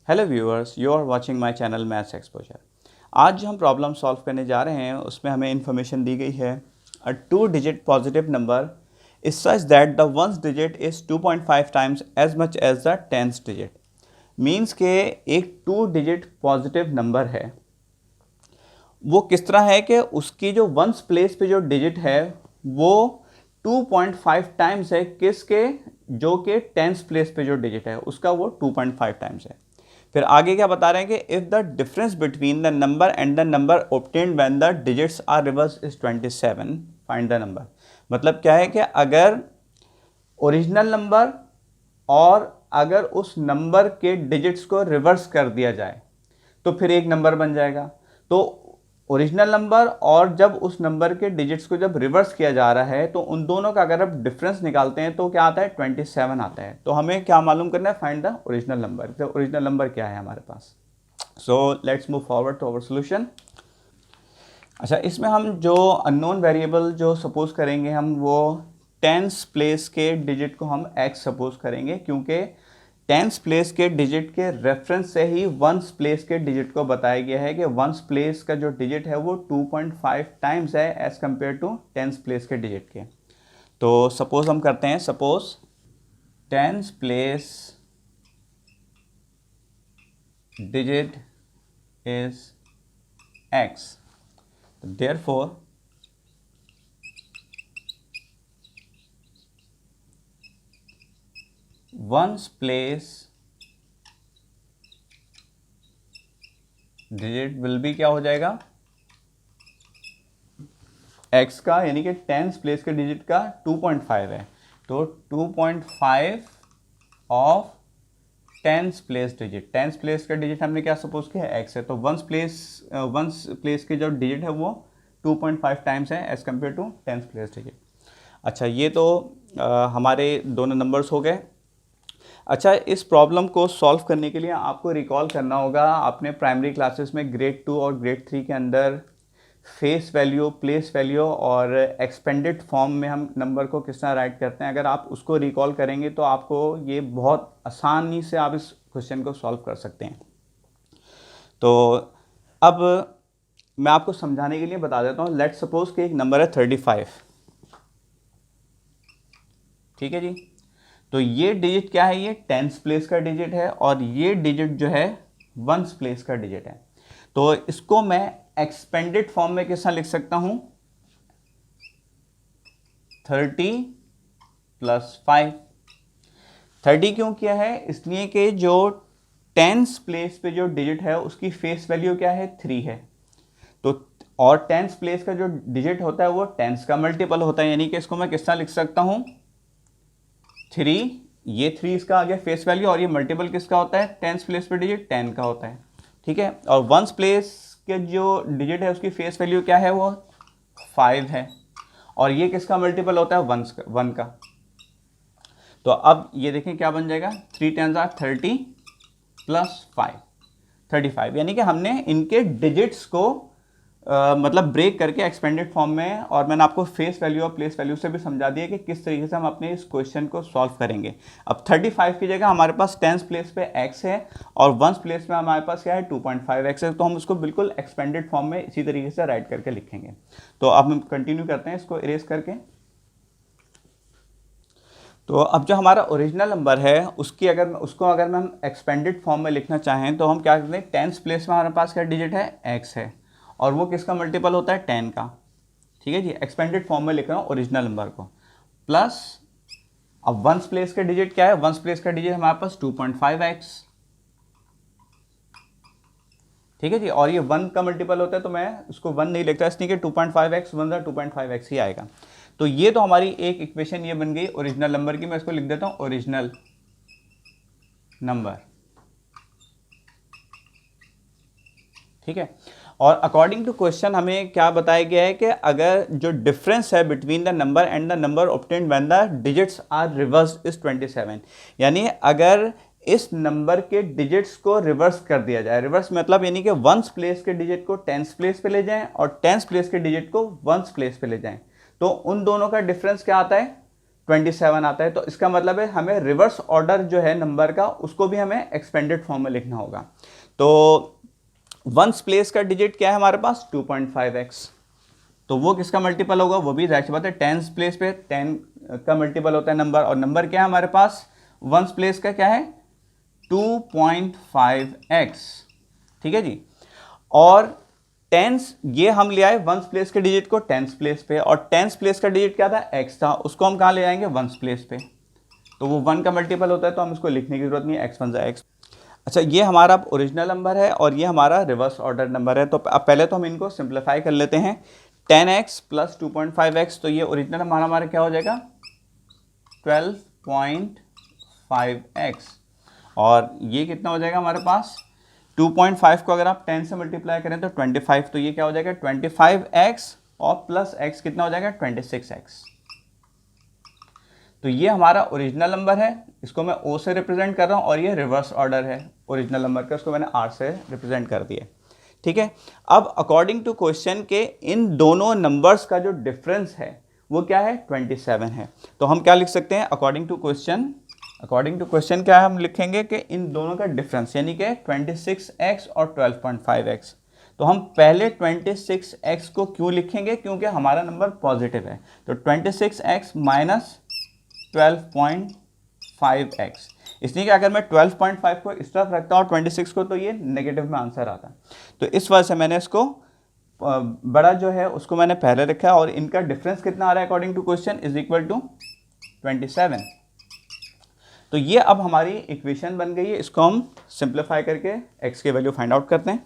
Hello viewers, you are watching my channel maths exposure. आज जो हम प्रॉब्लम सॉल्व करने जा रहे हैं उसमें हमें इन्फॉर्मेशन दी गई है a 2-digit positive number is such that the ones digit is 2.5 times as much as the tens digit. Means के एक 2-digit पॉजिटिव नंबर है, वो किस तरह है कि उसकी जो वंस प्लेस पे जो डिजिट है वो 2.5 टाइम्स है किसके, जो कि टेंस प्लेस पे जो डिजिट है उसका वो 2.5 टाइम्स है। फिर आगे क्या बता रहे हैं कि if the difference between the number and the number obtained when the digits are reverse is 27, find the number. मतलब क्या है कि अगर ओरिजिनल नंबर और अगर उस नंबर के डिजिट्स को रिवर्स कर दिया जाए तो फिर एक नंबर बन जाएगा। तो ओरिजिनल नंबर और जब उस नंबर के डिजिट्स को जब रिवर्स किया जा रहा है तो उन दोनों का अगर आप डिफरेंस निकालते हैं तो क्या आता है, 27 आता है। तो हमें क्या मालूम करना है, फाइंड द ओरिजिनल नंबर। तो ओरिजिनल नंबर क्या है हमारे पास। So let's move forward to our solution. अच्छा, इसमें हम जो अननोन वेरिएबल जो सपोज करेंगे हम वो टेंस प्लेस के डिजिट को हम एक्स सपोज करेंगे, क्योंकि टेंस प्लेस के डिजिट के रेफरेंस से ही वंस प्लेस के डिजिट को बताया गया है कि वंस प्लेस का जो डिजिट है वो 2.5 टाइम्स है as compare to tens place के डिजिट के। तो सपोज हम करते हैं, suppose tens place digit is x, therefore ones place digit will be क्या हो जाएगा, x का, यानी कि टेंस प्लेस के डिजिट का 2.5 है तो 2.5 of tense place digit. Tens place का डिजिट हमने क्या सपोज किया है, x है। तो वंस प्लेस के जो डिजिट है वो 2.5 टाइम्स है as compare to tens place digit. अच्छा, ये तो हमारे दोनों नंबर्स हो गए। अच्छा, इस प्रॉब्लम को सॉल्व करने के लिए आपको रिकॉल करना होगा, आपने प्राइमरी क्लासेस में ग्रेड 2 और ग्रेड 3 के अंदर फेस वैल्यू, प्लेस वैल्यू और एक्सपेंडेड फॉर्म में हम नंबर को किस तरह राइट करते हैं, अगर आप उसको रिकॉल करेंगे तो आपको ये बहुत आसानी से आप इस क्वेश्चन को सॉल्व कर सकते हैं। तो अब मैं आपको समझाने के लिए बता देता हूँ। लेट्स सपोज कि एक नंबर है 35, ठीक है जी। तो ये डिजिट क्या है, ये टेंस प्लेस का डिजिट है और ये डिजिट जो है वंस प्लेस का डिजिट है। तो इसको मैं एक्सपेंडेड फॉर्म में किस तरह लिख सकता हूं, 30 + 5। 30 क्यों किया है, इसलिए कि जो टेंस प्लेस पे जो डिजिट है उसकी फेस वैल्यू क्या है, 3 है। तो और टेंस प्लेस का जो डिजिट होता है वो टेंस का मल्टीपल होता है, यानी कि इसको मैं किस तरह लिख सकता हूं, 3, ये 3 इसका आ गया फेस वैल्यू, और ये मल्टीपल किसका होता है, टेंस प्लेस पे डिजिट 10 का होता है, ठीक है। और वंस प्लेस के जो डिजिट है उसकी फेस वैल्यू क्या है, वो 5 है, और ये किसका मल्टीपल होता है, 1 का। तो अब ये देखें क्या बन जाएगा, 3 10 30 + 5, 35। यानी कि हमने इनके डिजिट्स को मतलब ब्रेक करके एक्सपेंडेड फॉर्म में, और मैंने आपको फेस वैल्यू और प्लेस वैल्यू से भी समझा दिया कि किस तरीके से हम अपने इस क्वेश्चन को सॉल्व करेंगे। अब 35 की जगह हमारे पास टेंस प्लेस पे x है और वंस प्लेस में हमारे पास क्या है, 2.5x है। तो हम उसको बिल्कुल एक्सपेंडेड फॉर्म में इसी तरीके से राइट करके लिखेंगे। तो अब हम कंटिन्यू करते हैं इसको इरेज करके। तो अब जो हमारा ओरिजिनल नंबर है उसको अगर हम एक्सपेंडेड फॉर्म में लिखना चाहें तो हम क्या करते हैं, टेंस प्लेस में हमारे पास क्या डिजिट है, x है, और वो किसका मल्टीपल होता है, 10 का, ठीक है जी। एक्सपेंडेड फॉर्म में लिख रहा हूँ ओरिजिनल नंबर को, प्लस अब वंस प्लेस का डिजिट क्या है, वंस प्लेस का डिजिट हमारे पास 2.5x, ठीक है जी। और ये 1 का मल्टीपल होता है तो मैं उसको 1 नहीं लिखता, इसलिए कि 2.5x 1 2.5x ही आएगा। तो ये तो हमारी एक इक्वेशन ये बन गई ओरिजिनल नंबर की। मैं इसको लिख देता हूँ ओरिजिनल नंबर, ठीक है। और अकॉर्डिंग टू क्वेश्चन हमें क्या बताया गया है कि अगर जो डिफरेंस है between the number and the number obtained when the digits are reverse is 27, यानी अगर इस नंबर के डिजिट्स को रिवर्स कर दिया जाए, रिवर्स मतलब यानी कि वंस प्लेस के डिजिट को टेंस प्लेस पे ले जाएं और टेंस प्लेस के डिजिट को वंस प्लेस पे ले जाएं, तो उन दोनों का डिफरेंस क्या आता है, 27 आता है। तो इसका मतलब है हमें रिवर्स ऑर्डर जो है नंबर का उसको भी हमें एक्सपेंडेड फॉर्म में लिखना होगा। तो वंस प्लेस का डिजिट क्या है हमारे पास 2.5x, तो वो किसका मल्टीपल होगा, वो भी जाहिर सी बात है टेंस प्लेस पे 10 का मल्टीपल होता है नंबर, और नंबर क्या है हमारे पास वंस प्लेस का क्या है 2.5x, ठीक है जी। और टेंस ये हम ले आए वंस प्लेस के डिजिट को टेंस प्लेस पे, और टेंस प्लेस का डिजिट क्या था x था, उसको हम कहाँ ले आएंगे वंस प्लेस पे, तो वो 1 का मल्टीपल होता है, तो हम इसको लिखने की जरूरत नहीं है, x1 x। अच्छा, ये हमारा ओरिजिनल नंबर है और ये हमारा रिवर्स ऑर्डर नंबर है। तो अब पहले तो हम इनको सिंप्लीफाई कर लेते हैं। 10x प्लस 2.5x, तो ये ओरिजिनल हमारा क्या हो जाएगा 12.5x, और ये कितना हो जाएगा हमारे पास 2.5 को अगर आप 10 से मल्टीप्लाई करें तो 25, तो ये क्या हो जाएगा 25x और प्लस x कितना हो जाएगा 26x। तो ये हमारा ओरिजिनल नंबर है, इसको मैं O से रिप्रेजेंट कर रहा हूँ, और ये रिवर्स ऑर्डर है ओरिजिनल नंबर का, इसको मैंने R से रिप्रेजेंट कर दिया, ठीक है। अब अकॉर्डिंग टू क्वेश्चन के इन दोनों नंबर्स का जो डिफरेंस है वो क्या है 27 है। तो हम क्या लिख सकते हैं अकॉर्डिंग टू क्वेश्चन क्या है, हम लिखेंगे कि इन दोनों का डिफरेंस यानी कि 26x और 12.5x। तो हम पहले 26x को क्यों लिखेंगे, क्योंकि हमारा नंबर पॉजिटिव है, तो 26x माइनस 12.5x, इसलिए कि अगर मैं 12.5 को इस तरफ रखता हूँ 26 को तो ये नेगेटिव में आंसर आता है। तो इस वजह से मैंने इसको बड़ा जो है उसको मैंने पहले रखा है, और इनका डिफरेंस कितना आ रहा है according to question is equal to 27। तो ये अब हमारी इक्वेशन बन गई है, इसको हम सिंप्लीफाई करके x की वैल्यू फाइंड आउट करते हैं।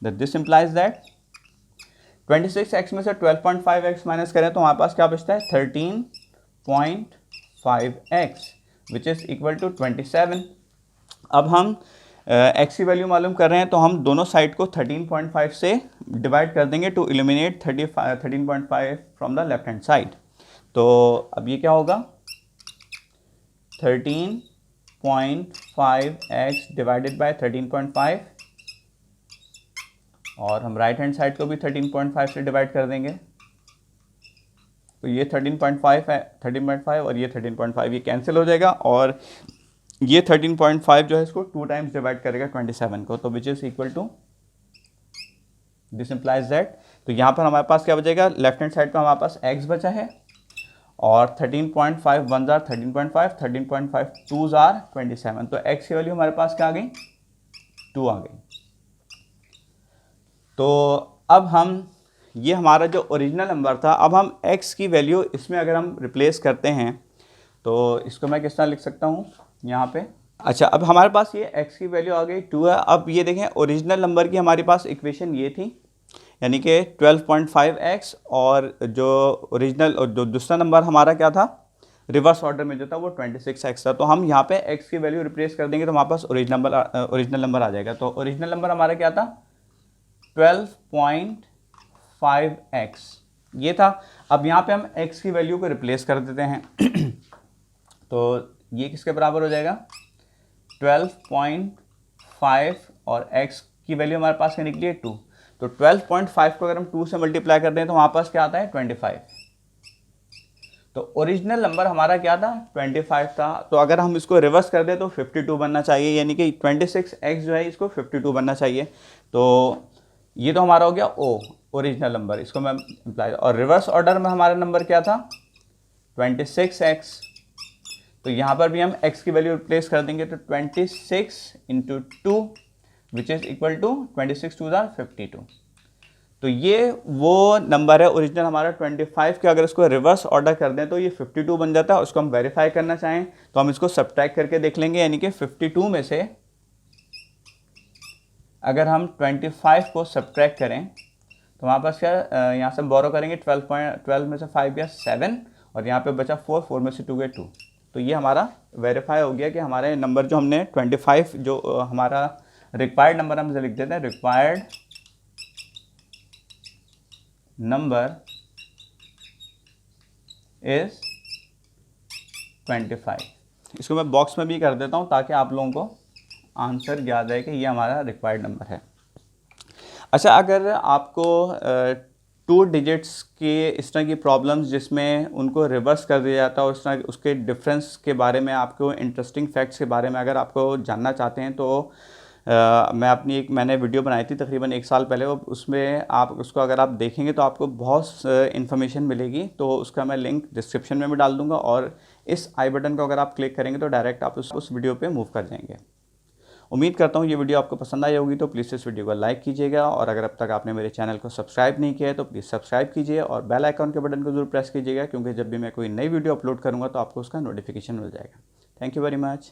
That this implies that 26x में से 12.5x माइनस करें तो हमारे पास क्या बचता है 13.5x which is equal to 27। अब हम x की वैल्यू मालूम कर रहे हैं, तो हम दोनों साइड को 13.5 से डिवाइड कर देंगे to eliminate 13.5 from the left hand side. तो अब ये क्या होगा 13.5x डिवाइडेड बाय 13.5, और हम राइट हैंड साइड को भी 13.5 से डिवाइड कर देंगे, तो ये 13.5 है 13.5 और ये 13.5 ये कैंसिल हो जाएगा, और ये 13.5 जो है इसको 2 टाइम्स डिवाइड करेगा 27 को, तो which is equal to this implies that. तो यहाँ पर हमारे पास क्या बचेगा, लेफ्ट हैंड साइड पर हमारे पास x बचा है, और 13.5 1 जार 13.5 13.5 2 जार 27, तो x की वैल्यू हमारे पास क्या आ गई 2 आ गई। तो अब हम ये हमारा जो ओरिजिनल नंबर था, अब हम x की वैल्यू इसमें अगर हम रिप्लेस करते हैं तो इसको मैं किस तरह लिख सकता हूँ यहाँ पे। अच्छा, अब हमारे पास ये x की वैल्यू आ गई 2 है। अब ये देखें ओरिजिनल नंबर की हमारे पास इक्वेशन ये थी, यानी कि 12.5x, और जो ओरिजिनल और जो दूसरा नंबर हमारा क्या था रिवर्स ऑर्डर में जो था वो 26x था। तो हम यहाँ पे x की वैल्यू रिप्लेस कर देंगे तो हमारे पास ओरिजिनल नंबर आ जाएगा। तो ओरिजिनल नंबर हमारा क्या था 12.5x ये था। अब यहाँ पे हम x की वैल्यू को रिप्लेस कर देते हैं तो ये किसके बराबर हो जाएगा 12.5, और x की वैल्यू हमारे पास क्या निकली है 2, तो 12.5 को अगर हम 2 से मल्टीप्लाई कर दें तो हमारे पास क्या आता है 25। तो ओरिजिनल नंबर हमारा क्या था 25 था, तो अगर हम इसको रिवर्स कर दें तो 52 बनना चाहिए, यानी कि 26x जो है इसको 52 बनना चाहिए। तो ये तो हमारा हो गया O ओरिजिनल नंबर, इसको मैं इम्प्लाई, और रिवर्स ऑर्डर में हमारा नंबर क्या था 26x, तो यहाँ पर भी हम x की वैल्यू रिप्लेस कर देंगे, तो 26 into 2 which is equal to 26 2 जार 52। तो ये वो नंबर है ओरिजिनल हमारा 25 के, अगर इसको रिवर्स ऑर्डर कर दें तो ये 52 बन जाता है। उसको हम वेरीफाई करना चाहें तो हम इसको सब्ट्रैक्ट करके देख लेंगे, यानी कि 52 में से अगर हम 25 को सब्ट्रैक्ट करें तो हमारे पास क्या यहाँ से बोरो करेंगे 12 में से 5 गया 7, और यहाँ पे बचा 4 में से 2 गया 2। तो ये हमारा वेरीफाई हो गया कि हमारे नंबर जो हमने 25 जो हमारा रिक्वायर्ड नंबर हम लिख देते हैं, रिक्वायर्ड नंबर इज 25। इसको मैं बॉक्स में भी कर देता हूँ ताकि आप लोगों को आंसर याद है कि ये हमारा रिक्वायर्ड नंबर है। अच्छा, अगर आपको 2 डिजिट्स के इस तरह की प्रॉब्लम्स जिसमें उनको रिवर्स कर दिया जाता है, और उस तरह उसके डिफरेंस के बारे में, आपको इंटरेस्टिंग फैक्ट्स के बारे में अगर आपको जानना चाहते हैं तो मैंने वीडियो बनाई थी तकरीबन 1 साल पहले, उसमें आप उसको अगर आप देखेंगे तो आपको बहुत इन्फॉर्मेशन मिलेगी। तो उसका मैं लिंक डिस्क्रिप्शन में भी डाल दूंगा, और इस आई बटन को अगर आप क्लिक करेंगे तो डायरेक्ट आप उस वीडियो पे मूव कर जाएंगे। उम्मीद करता हूँ ये वीडियो आपको पसंद आई होगी, तो प्लीज़ इस वीडियो को लाइक कीजिएगा, और अगर अब तक आपने मेरे चैनल को सब्सक्राइब नहीं किया है तो प्लीज़ सब्सक्राइब कीजिए, और बेल आइकन के बटन को जरूर प्रेस कीजिएगा, क्योंकि जब भी मैं कोई नई वीडियो अपलोड करूँगा तो आपको उसका नोटिफिकेशन मिल जाएगा। Thank you very much.